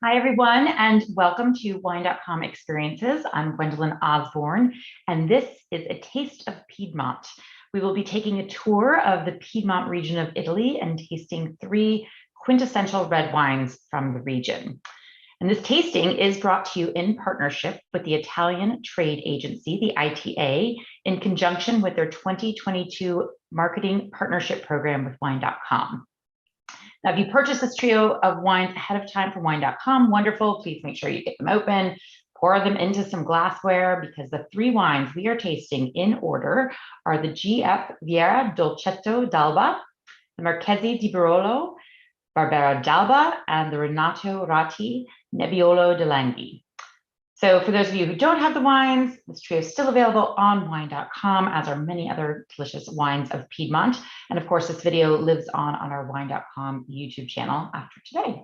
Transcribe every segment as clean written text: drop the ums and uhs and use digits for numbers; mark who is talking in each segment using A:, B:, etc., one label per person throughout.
A: Hi, everyone, and welcome to Wine.com Experiences. I'm Gwendolyn Osborn, and this is a taste of Piedmont. We will be taking a tour of the Piedmont region of Italy and tasting 3 quintessential red wines from the region. And this tasting is brought to you in partnership with the Italian Trade Agency, the ITA, in conjunction with their 2022 Marketing Partnership Program with Wine.com. Now, if you purchase this trio of wines ahead of time from Wine.com, wonderful. Please make sure you get them open, pour them into some glassware, because the 3 wines we are tasting in order are the Giuseppe Vaira Dolcetto Dalba, the Marchesi di Barolo, Barbera Dalba, and the Renato Ratti Nebiolo de Langhi. So for those of you who don't have the wines, this trio is still available on Wine.com, as are many other delicious wines of Piedmont. And of course, this video lives on our Wine.com YouTube channel after today.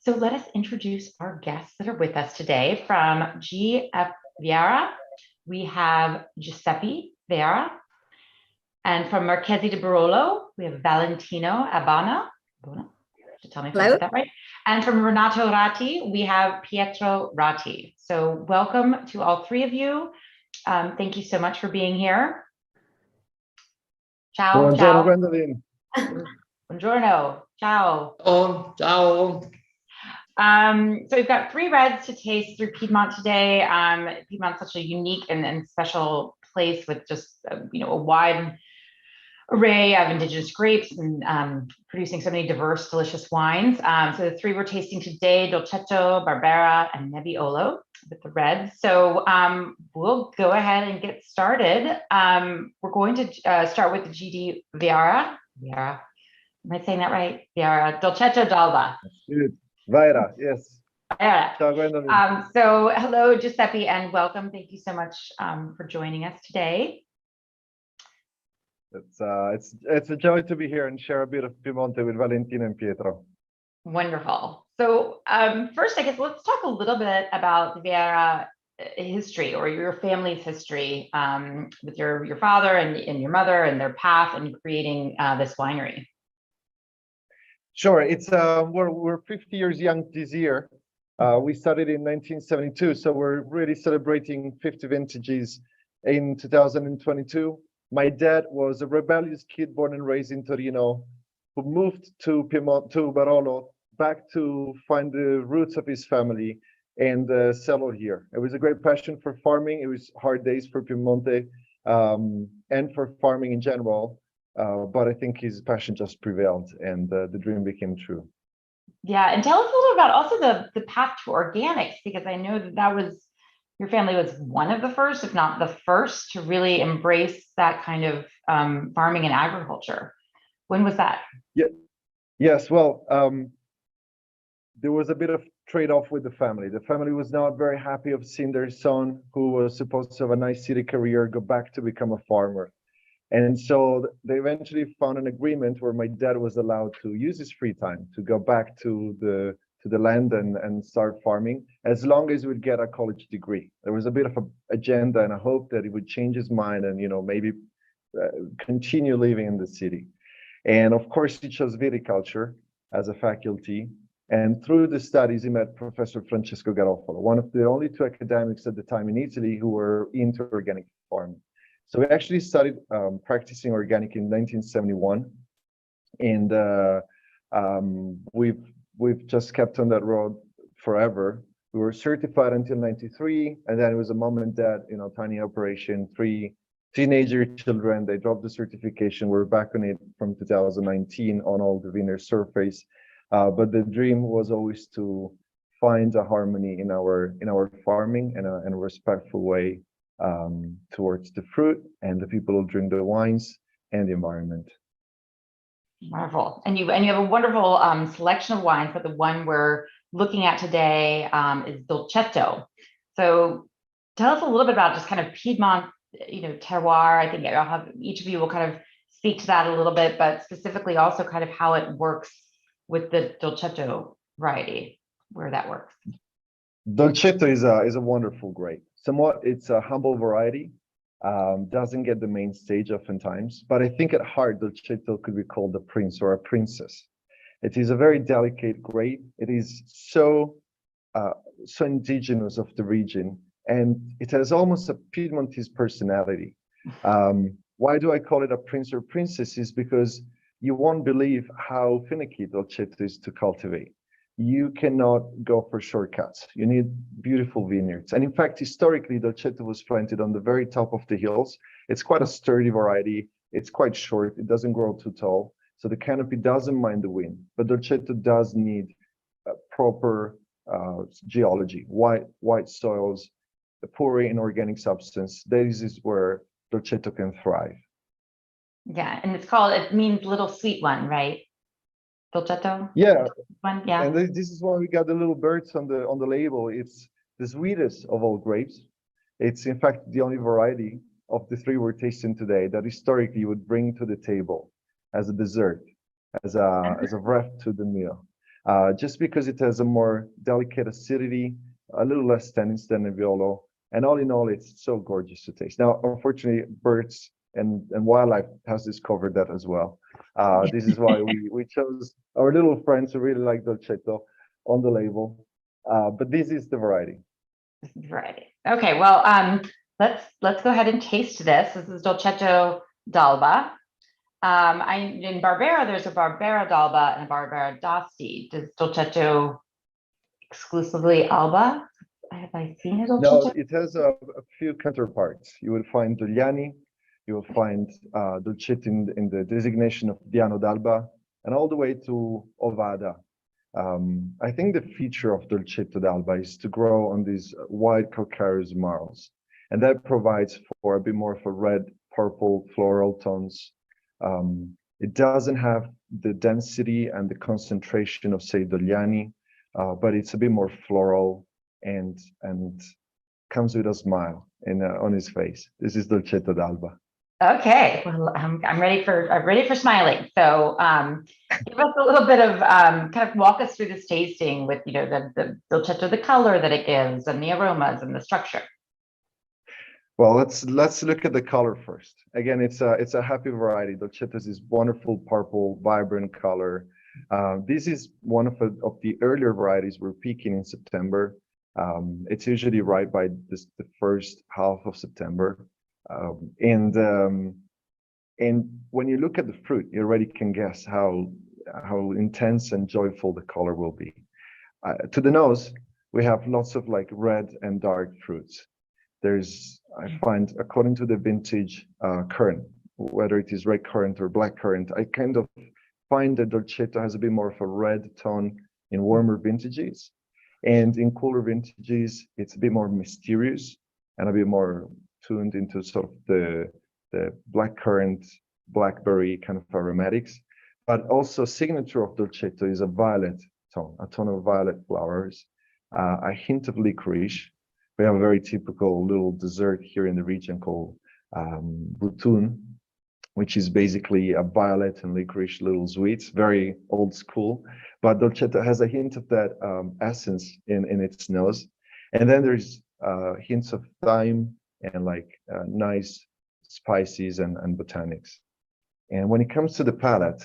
A: So let us introduce our guests that are with us today. From Giuseppe Vaira, we have Giuseppe Vaira. And from Marchesi di Barolo, we have Valentina Abbona. Tell me if I said that right. And from Renato Ratti, we have Pietro Ratti. So welcome to all 3 of you. Thank you so much for being here. Ciao.
B: Buongiorno,
A: ciao.
B: Gwendolyn.
A: Buongiorno. Ciao.
B: Oh, ciao.
A: So we've got 3 reds to taste through Piedmont today. Piedmont's such a unique and special place with just a wide array of indigenous grapes and producing so many diverse, delicious wines. So the 3 we're tasting today: Dolcetto, Barbera, and Nebbiolo with the reds. So we'll go ahead and get started. We're going to start with the G.D. Vajra. Am I saying that right? Vajra Dolcetto Dalba.
B: Good. Vaira, yes.
A: Vajra.
B: Ciao, Gwendolyn.
A: So hello, Giuseppe, and welcome. Thank you so much for joining us today.
B: It's a joy to be here and share a bit of Piemonte with Valentina and Pietro.
A: Wonderful. So first, I guess let's talk a little bit about the Vajra history, or your family's history, with your father and your mother and their path in creating this winery.
B: Sure. It's we're 50 years young this year. We started in 1972, so we're really celebrating 50 vintages in 2022. My dad was a rebellious kid born and raised in Torino, who moved to Piedmont, to Barolo, back to find the roots of his family and settle here. It was a great passion for farming. It was hard days for Piemonte and for farming in general, but I think his passion just prevailed and the dream became true. Yeah,
A: and tell us a little about also the path to organics, because I know that was, your family was one of the first, if not the first, to really embrace that kind of farming and agriculture. When was that?
B: Yeah. Yes. Well, there was a bit of trade-off with the family. The family was not very happy of seeing their son, who was supposed to have a nice city career, go back to become a farmer. And so they eventually found an agreement where my dad was allowed to use his free time to go back to the land and start farming, as long as he would get a college degree. There was a bit of an agenda and a hope that he would change his mind and maybe continue living in the city. And of course, he chose viticulture as a faculty. And through the studies, he met Professor Francesco Garofalo, one of the only 2 academics at the time in Italy who were into organic farming. So we actually started practicing organic in 1971, and we've just kept on that road forever. We were certified until 93, and then it was a mom and dad, tiny operation, 3 teenager children. They dropped the certification. We're back on it from 2019 on all the vineyard surface. But the dream was always to find a harmony in our farming in a respectful way towards the fruit and the people who drink the wines and the environment.
A: Wonderful. And you have a wonderful selection of wines, but the one we're looking at today is Dolcetto. So tell us a little bit about just kind of Piedmont, terroir. I think I'll have each of you will kind of speak to that a little bit, but specifically also kind of how it works with the Dolcetto variety, where that works.
B: Dolcetto is a wonderful grape. Somewhat, it's a humble variety. Doesn't get the main stage oftentimes, but I think at heart, Dolcetto could be called a prince or a princess. It is a very delicate grape. It is so so indigenous of the region, and it has almost a Piedmontese personality. Why do I call it a prince or princess? Is because you won't believe how finicky Dolcetto is to cultivate. You cannot go for shortcuts. You need beautiful vineyards. And in fact, historically, Dolcetto was planted on the very top of the hills. It's quite a sturdy variety. It's quite short. It doesn't grow too tall. So the canopy doesn't mind the wind. But Dolcetto does need proper geology, white soils, poor in organic substance. This is where Dolcetto can thrive.
A: Yeah, and it means little sweet one, right? Dolcetto?
B: Yeah.
A: One, yeah.
B: And this is why we got the little birds on the label. It's the sweetest of all grapes. It's in fact the only variety of the three we're tasting today that historically you would bring to the table as a dessert, as a wrap to the meal. Just because it has a more delicate acidity, a little less tannins than Nebiolo, and all in all, it's so gorgeous to taste. Now, unfortunately, birds and wildlife has discovered that as well. This is why we chose our little friends who really like Dolcetto on the label. But this is the variety.
A: Variety. Okay, well, let's go ahead and taste this. This is Dolcetto Dalba. In Barbera, there's a Barbera Dalba and a Barbera d'Asti. Does Dolcetto exclusively Alba? Have I seen it?
B: No, it has a few counterparts. You will find Dogliani, you will find Dolcetto in the designation of Diano d'Alba, and all the way to Ovada. I think the feature of Dolcetto d'Alba is to grow on these white calcareous marls, and that provides for a bit more of a red, purple, floral tones. It doesn't have the density and the concentration of, say, Dogliani, but it's a bit more floral and comes with a smile on his face. This is Dolcetto d'Alba.
A: Okay, well, I'm ready for smiling. So, give us a little bit of kind of walk us through this tasting with the Dolcetto, the color that it gives, and the aromas and the structure.
B: Well, let's look at the color first. Again, it's a happy variety. Dolcetto is this wonderful purple, vibrant color. This is one of the earlier varieties we're picking in September. It's usually right by the first half of September. And when you look at the fruit, you already can guess how intense and joyful the color will be. To the nose, we have lots of like red and dark fruits. I find, according to the vintage currant, whether it is red currant or black currant, I kind of find that Dolcetto has a bit more of a red tone in warmer vintages. And in cooler vintages, it's a bit more mysterious and a bit more tuned into sort of the black currant, blackberry kind of aromatics. But also signature of Dolcetto is a violet tone, a tone of violet flowers, a hint of licorice. We have a very typical little dessert here in the region called butun, which is basically a violet and licorice little sweets, very old school. But Dolcetto has a hint of that essence in its nose. And then there's hints of thyme and like nice spices and botanics. And when it comes to the palate,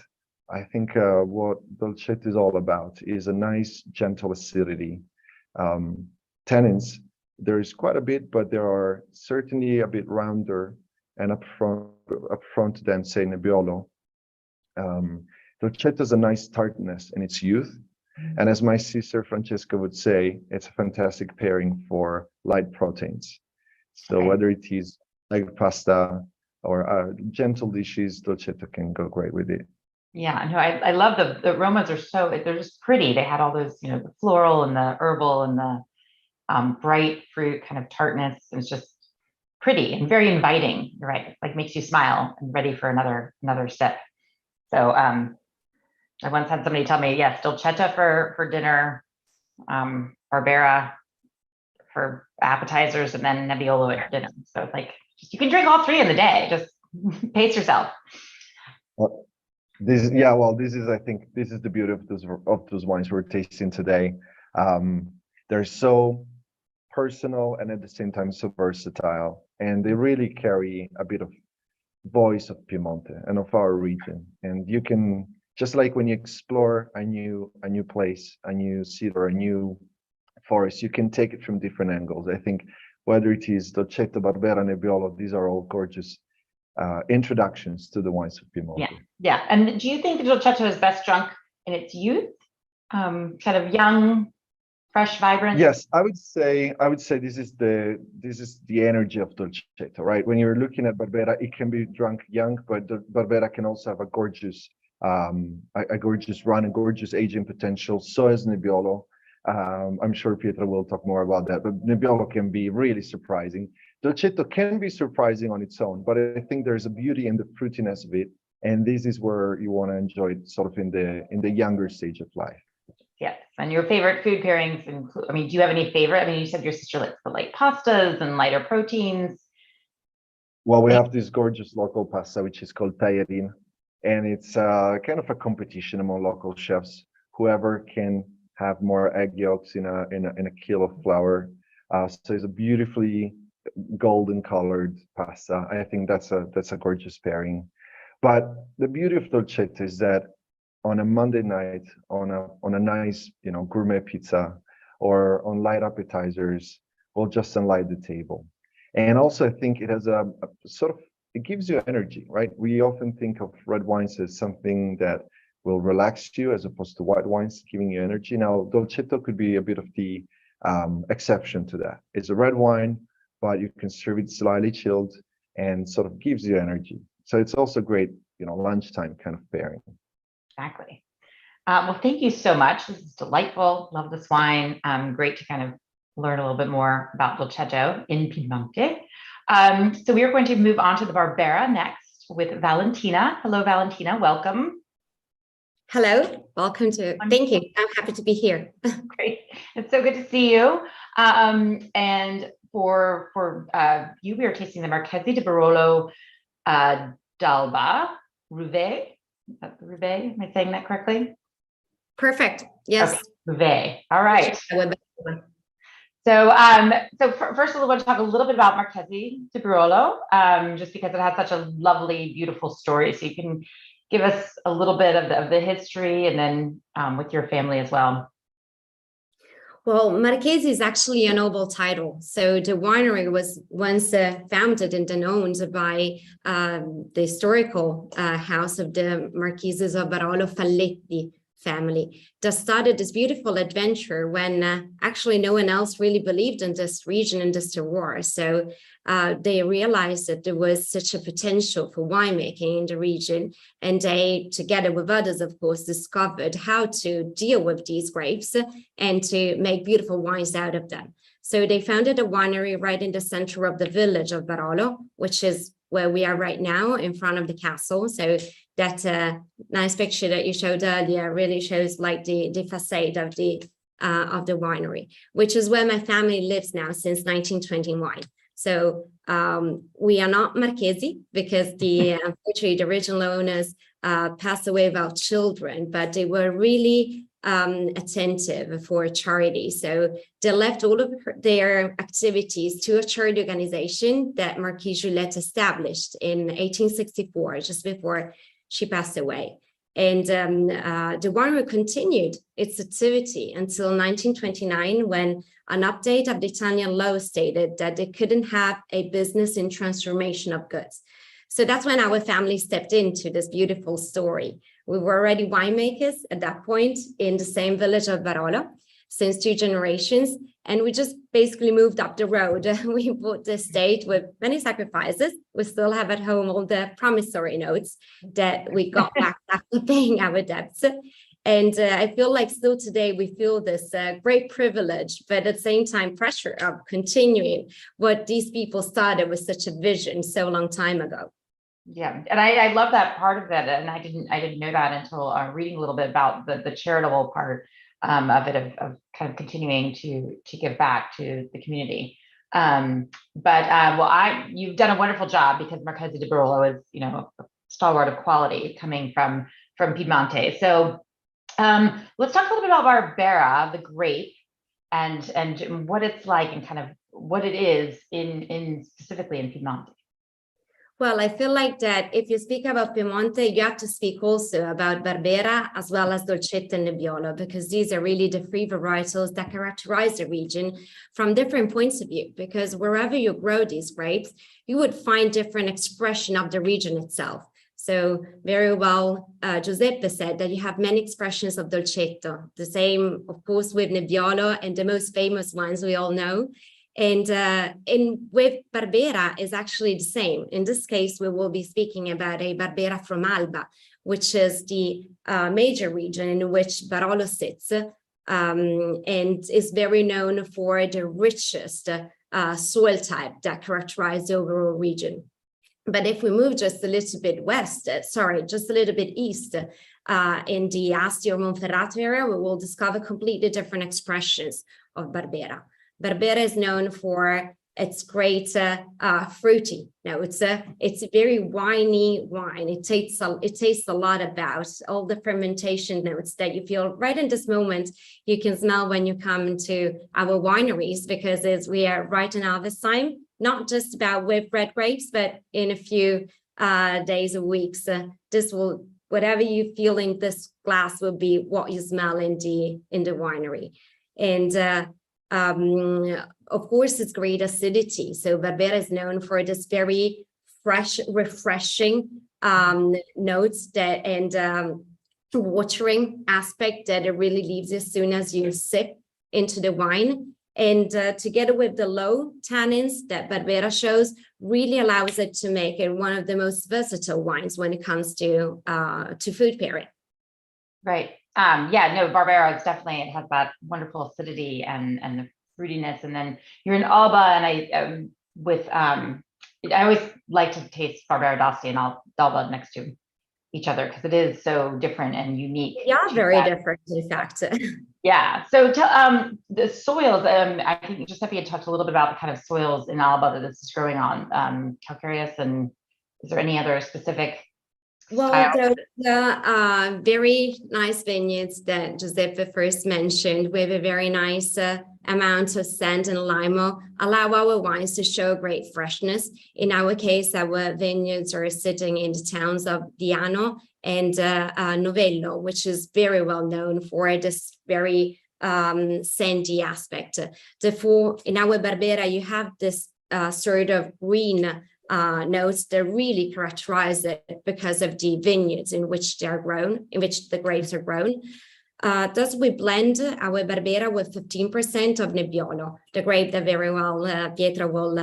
B: I think what Dolcetto is all about is a nice, gentle acidity. Tannins, there's quite a bit, but there are certainly a bit rounder and upfront than, say, Nebiolo. Dolcetto has a nice tartness in its youth. And as my sister Francesca would say, it's a fantastic pairing for light proteins. So whether it is like pasta or gentle dishes, Dolcetto can go great with it.
A: Yeah, no, I love the aromas they're just pretty. They had all those, the floral and the herbal and the bright fruit kind of tartness. It's just pretty and very inviting. You're right. Like makes you smile and ready for another sip. So I once had somebody tell me, yes, Dolcetto for dinner, Barbera for appetizers, and then Nebiolo at dinner. So it's like you can drink all three in the day. Just pace yourself.
B: Well, this is the beauty of those wines we're tasting today. They're so personal and at the same time so versatile, and they really carry a bit of voice of Piemonte and of our region. And you can, just like when you explore a new place, a new city or a new forest. You can take it from different angles. I think whether it is Dolcetto, Barbera, Nebbiolo, these are all gorgeous introductions to the wines of Piedmont.
A: Yeah. And do you think the Dolcetto is best drunk in its youth, kind of young, fresh, vibrant?
B: Yes, I would say this is the energy of Dolcetto, right? When you're looking at Barbera, it can be drunk young, but the Barbera can also have a gorgeous run, a gorgeous aging potential. So is Nebiolo. I'm sure Pietro will talk more about that, but Nebiolo can be really surprising. Dolcetto can be surprising on its own, but I think there's a beauty in the fruitiness of it, and this is where you want to enjoy it sort of in the younger stage of life.
A: Yes, and your favorite food pairings include, I mean, do you have any favorite? I mean, you said your sister likes the light pastas and lighter proteins.
B: Well, we have this gorgeous local pasta, which is called Pairings, and it's kind of a competition among local chefs. Whoever can have more egg yolks in a kilo of flour. So it's a beautifully golden colored pasta. I think that's a gorgeous pairing. But the beauty of Dolcetto is that on a Monday night, on a nice, gourmet pizza, or on light appetizers, we'll just enlight the table. And also, I think it has a sort of, it gives you energy, right? We often think of red wines as something that will relax you as opposed to white wines giving you energy. Now, Dolcetto could be a bit of the exception to that. It's a red wine, but you can serve it slightly chilled and sort of gives you energy. So it's also great, lunchtime kind of pairing.
A: Exactly. Well, thank you so much. This is delightful. Love this wine. Great to kind of learn a little bit more about Dolcetto in Piedmont. So we are going to move on to the Barbera next with Valentina. Hello, Valentina. Welcome.
C: Hello. Welcome to. Thank you. I'm happy to be here.
A: Great. It's so good to see you. And for you, we are tasting the Marchesi di Barolo Dalba Rouvet. Rouvet, am I saying that correctly?
C: Perfect. Yes.
A: Okay. Rouvet. All right. So first of all, I want to talk a little bit about Marchesi di Barolo, just because it has such a lovely, beautiful story. So you can give us a little bit of the history, and then with your family as well.
C: Well, Marchesi is actually a noble title. So the winery was once founded and then owned by the historical house of the Marcheses of Barolo Falletti family that started this beautiful adventure when actually no one else really believed in this region and this terroir. So they realized that there was such a potential for winemaking in the region, and they, together with others, of course, discovered how to deal with these grapes and to make beautiful wines out of them. So they founded a winery right in the center of the village of Barolo, which is where we are right now in front of the castle. So that nice picture that you showed earlier really shows like the facade of the winery, which is where my family lives now since 1921. So we are not Marchesi because unfortunately the original owners passed away without children, but they were really attentive for charity. So they left all of their activities to a charity organization that Marquise Juliette established in 1864, just before she passed away. And the winery continued its activity until 1929, when an update of the Italian law stated that they couldn't have a business in transformation of goods. So that's when our family stepped into this beautiful story. We were already winemakers at that point in the same village of Barolo since 2 generations, and we just basically moved up the road. We bought the estate with many sacrifices. We still have at home all the promissory notes that we got back after paying our debts. And I feel like still today we feel this great privilege, but at the same time pressure of continuing what these people started with such a vision so long time ago.
A: Yeah, and I love that part of that, and I didn't know that until reading a little bit about the charitable part of it, of kind of continuing to give back to the community. You've done a wonderful job, because Marchesi di Barolo is, a stalwart of quality coming from Piedmont. So let's talk a little bit about Barbera, the grape, and what it's like and kind of what it is in specifically in Piedmont.
C: Well, I feel like that if you speak about Piemonte, you have to speak also about Barbera as well as Dolcetto and Nebiolo, because these are really the three varietals that characterize the region from different points of view. Because wherever you grow these grapes, you would find different expression of the region itself. So very well, Giuseppe said that you have many expressions of Dolcetto. The same, of course, with Nebiolo and the most famous ones we all know. And with Barbera is actually the same. In this case, we will be speaking about a Barbera from Alba, which is the major region in which Barolo sits, and is very known for the richest soil type that characterizes the overall region. But if we move just a little bit west, just a little bit east, in the Asti or Monferrato area, we will discover completely different expressions of Barbera. Barbera is known for its great fruity. Now it's a very winey wine. It tastes a lot about all the fermentation notes that you feel right in this moment. You can smell when you come into our wineries, because we are right in harvest time. Not just about with red grapes, but in a few days or weeks, whatever you feel in this glass will be what you smell in the winery. And of course, it's great acidity. So Barbera is known for this very fresh, refreshing notes and watering aspect that it really leaves as soon as you sip into the wine. And together with the low tannins that Barbera shows, really allows it to make it one of the most versatile wines when it comes to food pairing.
A: Right. Yeah, no, Barbera is definitely, it has that wonderful acidity and the fruitiness. And then you're in Alba, and I always like to taste Barbera d'Asti and Dalba next to each other, because it is so different and unique.
C: Yeah, very different, in fact.
A: Yeah. So the soils, I think Giuseppe had talked a little bit about the kind of soils in Alba that this is growing on, calcareous, and is there any other specific?
C: Well, the very nice vineyards that Giuseppe first mentioned, with a very nice amount of sand and limo, allow our wines to show great freshness. In our case, our vineyards are sitting in the towns of Diano and Novello, which is very well known for this very sandy aspect. Therefore, in our Barbera, you have this sort of green notes that really characterize it because of the vineyards in which they are grown, in which the grapes are grown. Thus, we blend our Barbera with 15% of Nebiolo, the grape that very well Pietro will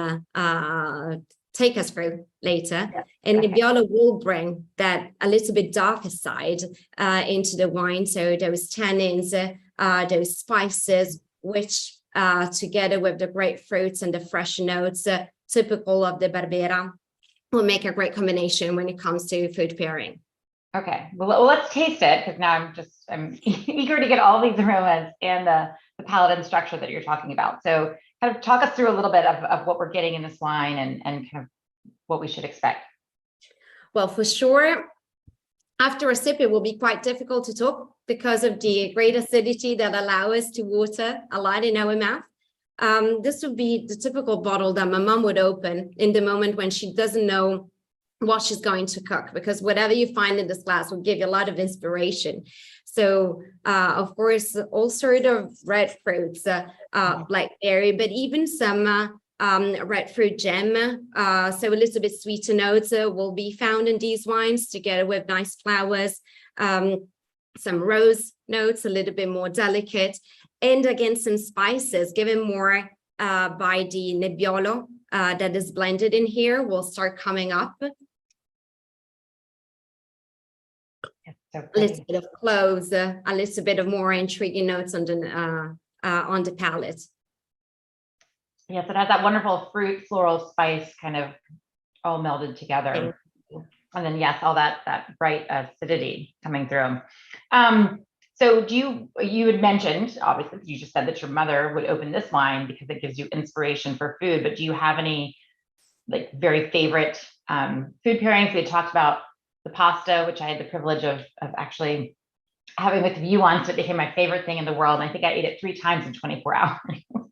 C: take us through later. Yeah. And okay. Nebiolo will bring that a little bit darker side into the wine. So those tannins, those spices, which together with the grapefruits and the fresh notes, typical of the Barbera, will make a great combination when it comes to food pairing.
A: Okay, well let's taste it, because now I'm eager to get all these aromas and the palate and structure that you're talking about. So kind of talk us through a little bit of what we're getting in this wine and kind of what we should expect.
C: Well, for sure, after a sip, it will be quite difficult to talk because of the great acidity that allows us to water a lot in our mouth. This would be the typical bottle that my mom would open in the moment when she doesn't know what she's going to cook, because whatever you find in this glass will give you a lot of inspiration. So, of course, all sort of red fruits, blackberry, but even some red fruit gem, so a little bit sweeter notes will be found in these wines, together with nice flowers, some rose notes, a little bit more delicate, and again, some spices given more by the Nebiolo that is blended in here will start coming up. So a little bit of cloves, a little bit of more intriguing notes on the palate.
A: Yes, it has that wonderful fruit, floral, spice kind of all melded together. And then, yes, all that bright acidity coming through. So you had mentioned, obviously, you just said that your mother would open this wine because it gives you inspiration for food, but do you have any like very favorite food pairings? We had talked about the pasta, which I had the privilege of actually having with you once. It became my favorite thing in the world. And I think I ate it 3 times in 24 hours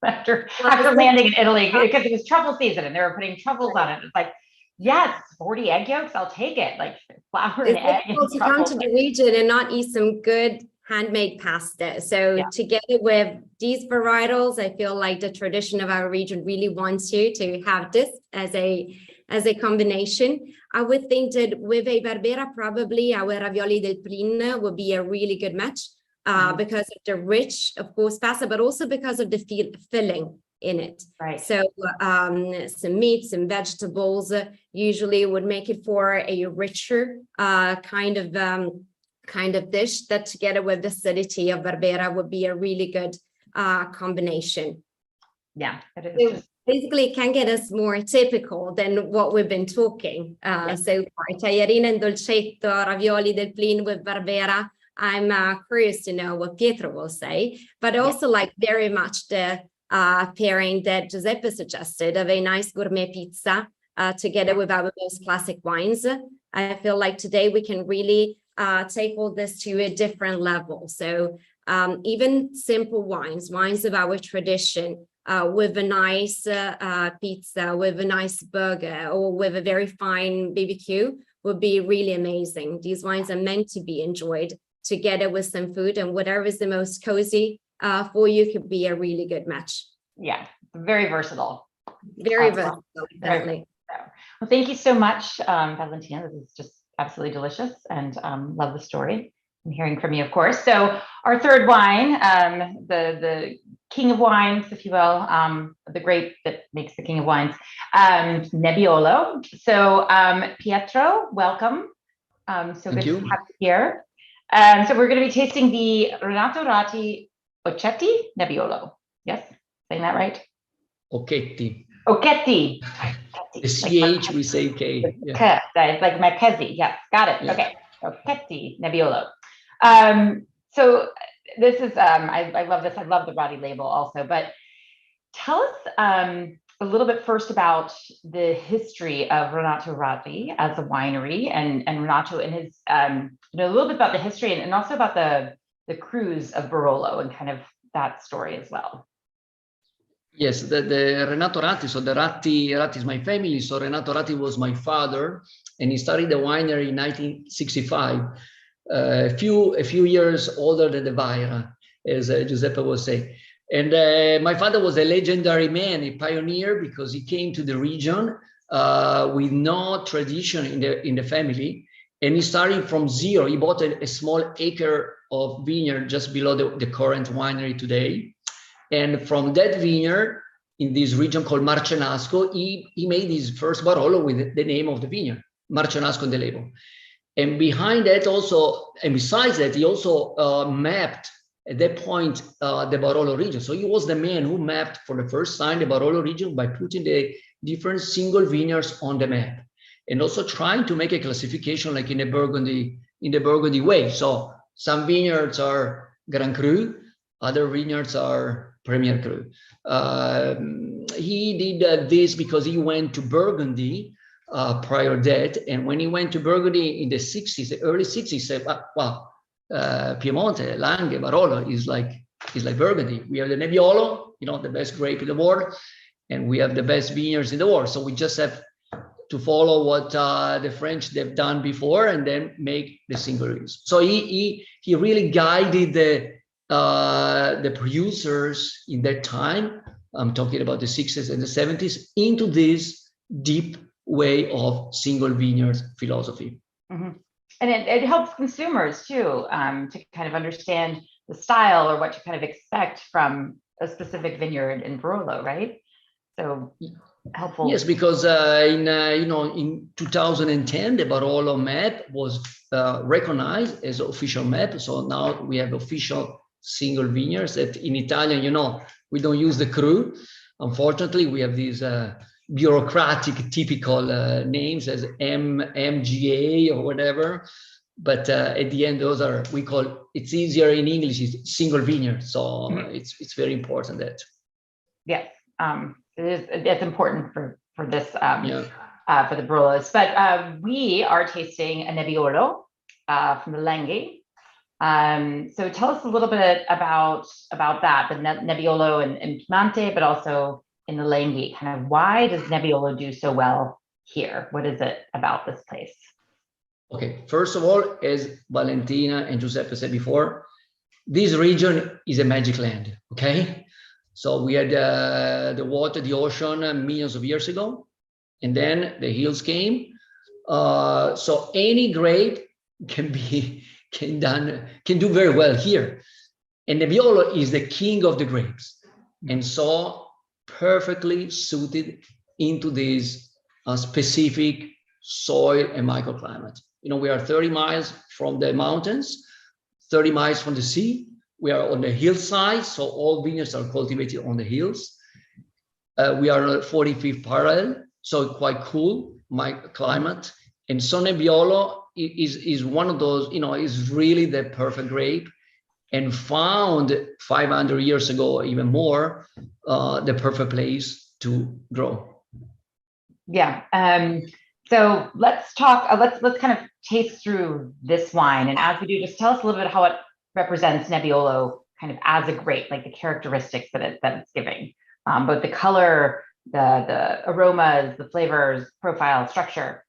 A: after landing in Italy, because it was truffle season and they were putting truffles on it. It's like, Yes, 40 egg yolks, I'll take it. Like flour and
C: It's
A: egg.
C: difficult to come to the region and not eat some good handmade pasta. So together with these varietals, I feel like the tradition of our region really wants you to have this as a combination. I would think that with a Barbera, probably our ravioli del Plin would be a really good match because of the rich, of course, pasta, but also because of the filling in it.
A: Right.
C: So some meats and vegetables usually would make it for a richer kind of dish that together with the acidity of Barbera would be a really good combination.
A: Yeah, it is.
C: So basically, it can get us more typical than what we've been talking so far. Tagliarina and dolcetto, ravioli del Plin with Barbera. I'm curious to know what Pietro will say, but also like very much the pairing that Giuseppe suggested of a nice gourmet pizza together with our most classic wines. I feel like today we can really take all this to a different level. So even simple wines of our tradition with a nice pizza, with a nice burger, or with a very fine BBQ would be really amazing. These wines are meant to be enjoyed together with some food, and whatever is the most cozy for you could be a really good match.
A: Yeah, very versatile.
C: Very versatile, definitely.
A: Well, thank you so much, Valentina. This is just absolutely delicious, and love the story and hearing from you, of course. So our third wine, the king of wines, if you will, the grape that makes the king of wines, Nebiolo. So Pietro, welcome. So good to have you here. So we're going to be tasting the Renato Ratti Occhetti Nebiolo. Yes, saying that right?
D: Occhetti.
A: Occhetti.
D: The CH we say K.
A: Yeah. It's like Marchesi. Yes, got it. Yeah. Okay. Occhetti Nebiolo. So this is I love this. I love the Ratti label also. But tell us a little bit first about the history of Renato Ratti as a winery, and Renato and his a little bit about the history and also about the cruise of Barolo and kind of that story as well.
D: Yes, the Renato Ratti. So the Ratti is my family. So Renato Ratti was my father, and he started the winery in 1965. A few years older than the Vajra, as Giuseppe was saying. And my father was a legendary man, a pioneer, because he came to the region with no tradition in the family, and he started from zero. He bought a small acre of vineyard just below the current winery today. And from that vineyard in this region called Marcenasco, he made his first Barolo with the name of the vineyard, Marcenasco on the label. And behind that also, and besides that, he also mapped at that point the Barolo region. So he was the man who mapped for the first time the Barolo region by putting the different single vineyards on the map, and also trying to make a classification like in the Burgundy way. So some vineyards are Grand Cru, other vineyards are Premier Cru. He did this because he went to Burgundy prior that, and when he went to Burgundy in the 60s, the early 60s, he said, wow, Piedmont, Langhe, Barolo is like Burgundy. We have the Nebiolo, the best grape in the world, and we have the best vineyards in the world. So we just have to follow what the French they've done before, and then make the single vineyards. So he really guided the producers in that time. I'm talking about the 60s and the 70s into this deep way of single vineyard philosophy.
A: Mm-hmm. And it helps consumers too to kind of understand the style or what to kind of expect from a specific vineyard in Barolo, right? So helpful.
D: Yes, because in 2010 the Barolo map was recognized as official map. So now we have official single vineyards that in Italian, we don't use the cru. Unfortunately, we have these bureaucratic typical names as MGA or whatever, but at the end those are, we call, it's easier in English, it's single vineyard. So it's very important that
A: yes, it's important for this for the Barolos. But we are tasting a Nebiolo from the Langhe. So tell us a little bit about that, the Nebiolo in Piedmont, but also in the Langhe. Kind of why does Nebiolo do so well here? What is it about this place?
D: Okay, first of all, as Valentina and Giuseppe said before, this region is a magic land, okay? So we had the water, the ocean millions of years ago, and then the hills came. So any grape can do very well here. And Nebiolo is the king of the grapes, and so perfectly suited into this specific soil and microclimate. You know, we are 30 miles from the mountains, 30 miles from the sea. We are on the hillside, so all vineyards are cultivated on the hills. We are on 45th parallel, so quite cool microclimate. And so Nebiolo is one of those, you know, is really the perfect grape, and found 500 years ago, even more, the perfect place to grow.
A: Yeah. So let's talk. Let's kind of taste through this wine, and as we do, just tell us a little bit how it represents Nebiolo, kind of as a grape, like the characteristics that it's giving, both the color, the aromas, the flavors, profile, structure.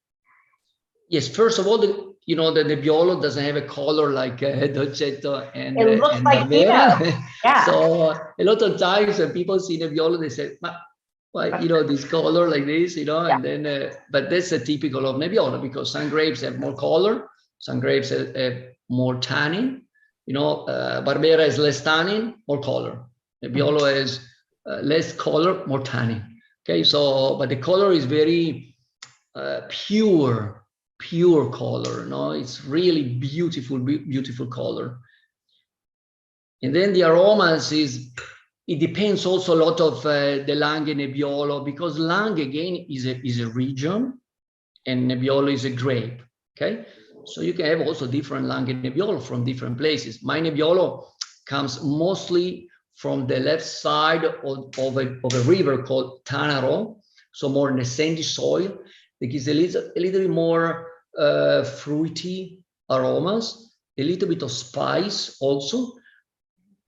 D: Yes. First of all, the Nebiolo doesn't have a color like Dolcetto and
A: It looks like
D: Barbera.
A: Yeah.
D: So a lot of times when people see Nebiolo, they say, "Why, this color like this,
A: Yeah.
D: And then, but that's a typical of Nebiolo, because some grapes have more color, some grapes have more tannin. Barbera is less tannin, more color. Nebiolo has less color, more tannin. Okay, so but the color is very pure color. No, it's really beautiful color. And then the aromas it depends also a lot of the Langhe Nebiolo, because Langhe again is a region and Nebiolo is a grape. Okay, so you can have also different Langhe Nebiolo from different places. My Nebiolo comes mostly from the left side of a river called Tanaro, so more in the sandy soil. It gives a little bit more fruity aromas, a little bit of spice also.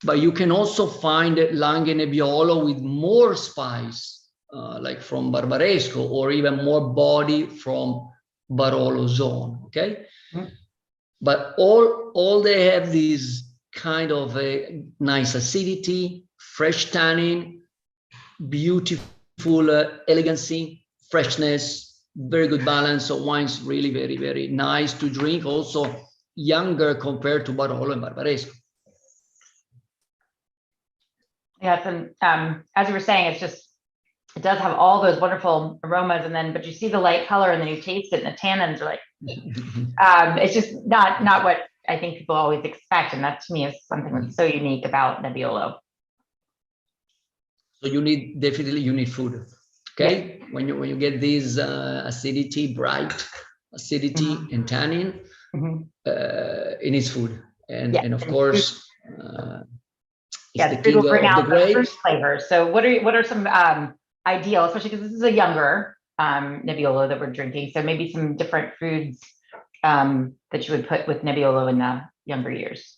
D: But you can also find Langhe Nebiolo with more spice, like from Barbaresco, or even more body from Barolo zone. Okay, but all they have this kind of a nice acidity, fresh tannin, beautiful elegancy, freshness, very good balance. So wine's really very, very nice to drink. Also younger compared to Barolo and Barbaresco.
A: Yeah, as you were saying, it does have all those wonderful aromas, but you see the light color, and then you taste it, and the tannins are like, it's just not what I think people always expect, and that to me is something that's so unique about Nebiolo.
D: So you need food, okay? Yeah. When you get this acidity, bright acidity and tannin, it needs food, and of course.
A: Yes, food will bring out the fruit flavors. So what are some ideal, especially because this is a younger Nebiolo that we're drinking, so maybe some different foods that you would put with Nebiolo in the younger years?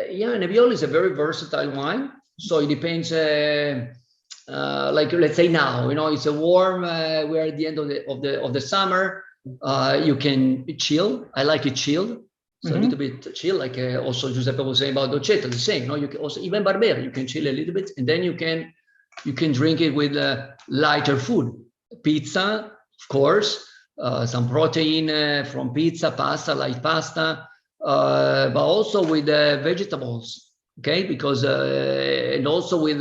D: Yeah, Nebiolo is a very versatile wine. So it depends, like let's say now, it's a warm, we're at the end of the summer. You can chill. I like it chilled. So a little bit chill, like also Giuseppe was saying about Dolcetto, the same. You can also, even Barbera, you can chill a little bit, and then you can drink it with lighter food, pizza, of course, some protein from pizza, pasta, light pasta, but also with vegetables, okay? Because and also with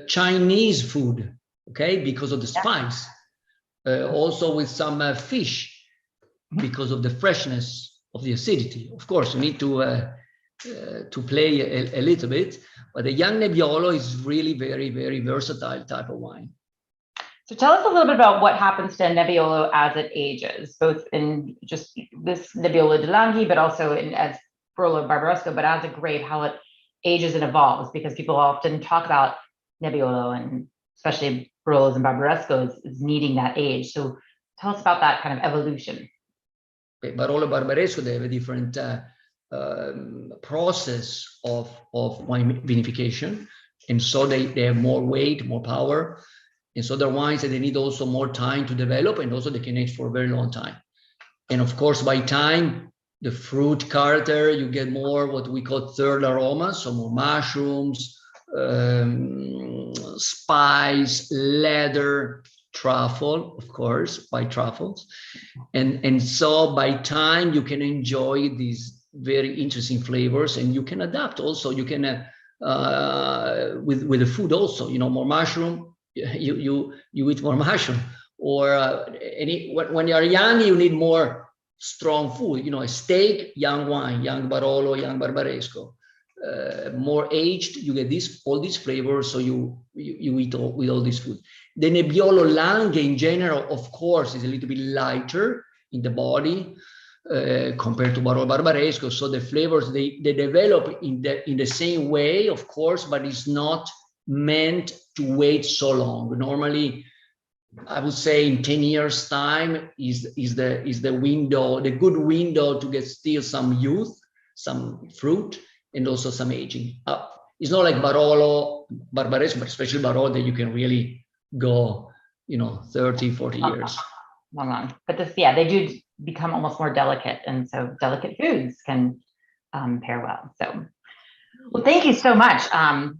D: Chinese food, okay? Because of the spice, also with some fish. Because of the freshness of the acidity. Of course, you need to play a little bit, but the young Nebiolo is really very, very versatile type of wine.
A: So tell us a little bit about what happens to Nebiolo as it ages, both in just this Nebiolo de Langhe, but also as Barolo Barbaresco, but as a grape, how it ages and evolves, because people often talk about Nebiolo, and especially Barolos and Barbaresco is needing that age. So tell us about that kind of evolution.
D: Barolo and Barbaresco, they have a different process of wine vinification, and so they have more weight, more power. And so they're wines that they need also more time to develop, and also they can age for a very long time. And of course, by time, the fruit character, you get more what we call third aromas, so more mushrooms, spice, leather, truffle, of course, by truffles. And so by time, you can enjoy these very interesting flavors, and you can adapt also. You can, with the food also, more mushroom, you eat more mushroom. Or when you're young, you need more strong food, a steak, young wine, young Barolo, young Barbaresco. More aged, you get all these flavors, so you eat with all this food. The Nebiolo Langhe in general, of course, is a little bit lighter in the body compared to Barolo Barbaresco. So the flavors, they develop in the same way, of course, but it's not meant to wait so long. Normally, I would say in 10 years' time is the window, the good window to get still some youth, some fruit, and also some aging. It's not like Barolo, Barbaresco, but especially Barolo, that you can really go, 30, 40 years.
A: Long. But they do become almost more delicate, and so delicate foods can pair well. So, well, thank you so much.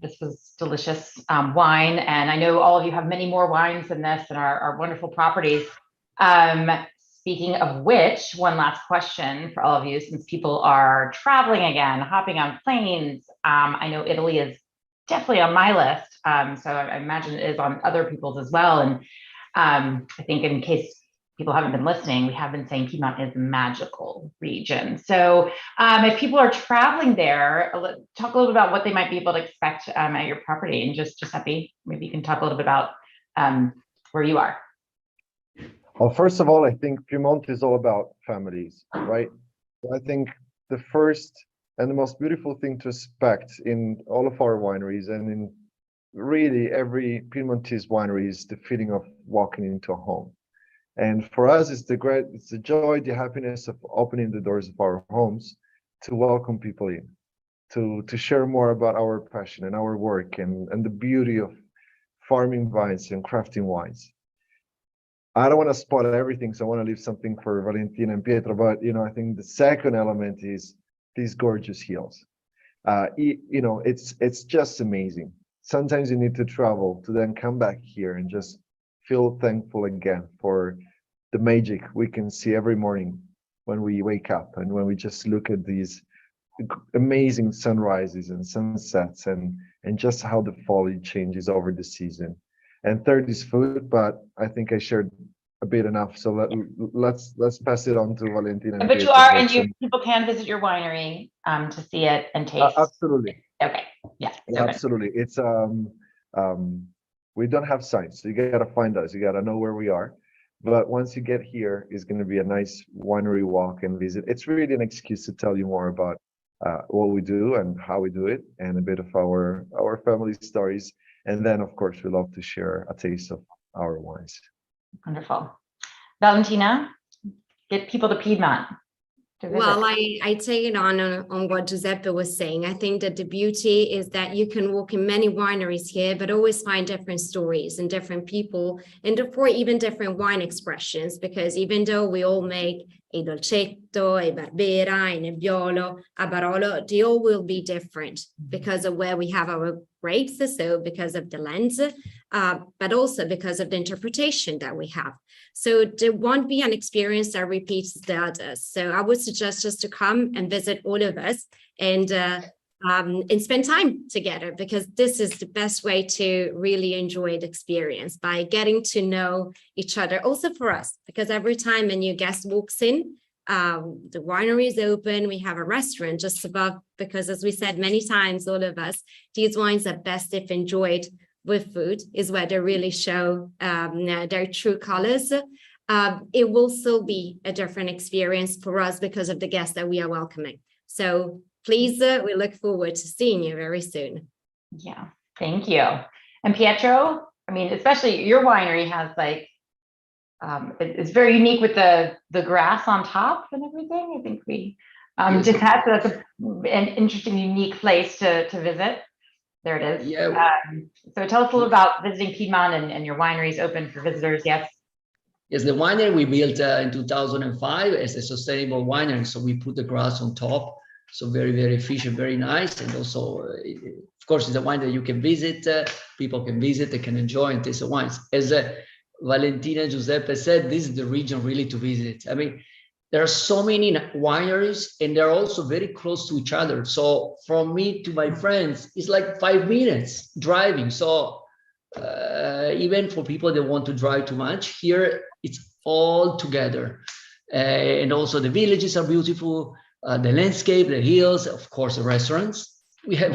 A: This was delicious wine, and I know all of you have many more wines than this and our wonderful properties. Speaking of which, one last question for all of you, since people are traveling again, hopping on planes. I know Italy is definitely on my list, so I imagine it is on other people's as well. And I think in case people haven't been listening, we have been saying Piedmont is a magical region. So if people are traveling there, talk a little bit about what they might be able to expect at your property. And just Giuseppe, maybe you can talk a little bit about where you are.
B: Well, first of all, I think Piedmont is all about families, right? I think the first and the most beautiful thing to expect in all of our wineries and in really every Piedmontese winery is the feeling of walking into a home. And for us, it's the joy, the happiness of opening the doors of our homes to welcome people in, to share more about our passion and our work and the beauty of farming vines and crafting wines. I don't want to spoil everything, so I want to leave something for Valentina and Pietro, but I think the second element is these gorgeous hills. It's just amazing. Sometimes you need to travel to then come back here and just feel thankful again for the magic we can see every morning when we wake up and when we just look at these amazing sunrises and sunsets and just how the foliage changes over the season. And third is food, but I think I shared a bit enough. So let's pass it on to Valentina.
A: But you are, and people can visit your winery to see it and taste.
B: Absolutely.
A: Okay. Yeah.
B: Absolutely. It's we don't have signs, so you got to find us. You got to know where we are. But once you get here, it's going to be a nice winery walk and visit. It's really an excuse to tell you more about what we do and how we do it, and a bit of our family stories. And then, of course, we love to share a taste of our wines.
A: Wonderful. Valentina, get people to Piedmont.
C: Well, I take it on what Giuseppe was saying. I think that the beauty is that you can walk in many wineries here, but always find different stories and different people, and therefore even different wine expressions, because even though we all make a Dolcetto, a Barbera, a Nebbiolo, a Barolo, they all will be different because of where we have our grapes, so because of the lens, but also because of the interpretation that we have. So there won't be an experience that repeats the others. So I would suggest just to come and visit all of us and spend time together, because this is the best way to really enjoy the experience, by getting to know each other. Also for us, because every time a new guest walks in, the winery is open, we have a restaurant just above, because as we said many times, all of us, these wines are best if enjoyed with food, is where they really show their true colors. It will still be a different experience for us because of the guests that we are welcoming. So please, we look forward to seeing you very soon.
A: Yeah, thank you. And Pietro, I mean, especially your winery has it's very unique with the grass on top and everything. I think we just had, so that's an interesting, unique place to visit. There it is.
D: Yeah.
A: So tell us a little about visiting Piedmont and your wineries open for visitors. Yes.
D: Yes, the winery we built in 2005 as a sustainable winery. So we put the grass on top. So very, very efficient, very nice. And also, of course, it's a wine that you can visit. People can visit, they can enjoy and taste the wines. As Valentina Giuseppe said, this is the region really to visit. I mean, there are so many wineries and they're also very close to each other. So from me to my friends, it's like 5 minutes driving. So even for people that want to drive too much, here it's all together. And also the villages are beautiful, the landscape, the hills, of course, the restaurants. We have,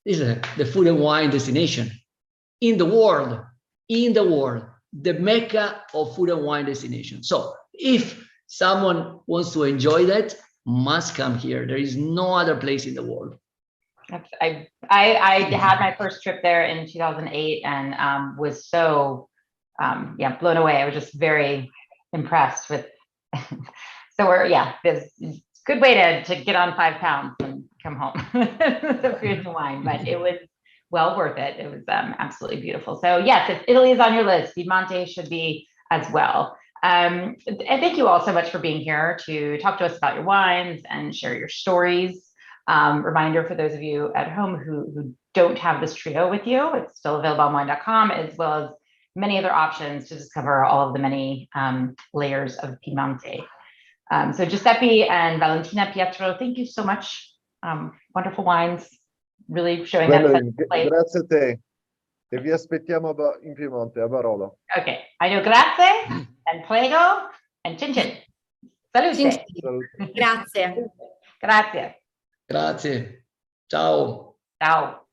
D: this is the food and wine destination in the world, the Mecca of food and wine destination. So if someone wants to enjoy that, must come here. There is no other place in the world.
A: I had my first trip there in 2008 and was so blown away. I was just very impressed with. So it's a good way to get on 5 pounds and come home. The food and wine, but it was well worth it. It was absolutely beautiful. So yes, if Italy is on your list, Piedmont should be as well. And thank you all so much for being here to talk to us about your wines and share your stories. Reminder for those of you at home who don't have this trio with you, it's still available on Wine.com, as well as many other options to discover all of the many layers of Piedmonte. So Giuseppe and Valentina, Pietro, thank you so much. Wonderful wines, really showing that.
B: Grazie a te. E vi aspettiamo in Piemonte, a Barolo.
A: Okay, I know grazie and prego and chin chin. Salute.
C: Grazie.
A: Grazie.
D: Grazie. Ciao.
A: Ciao.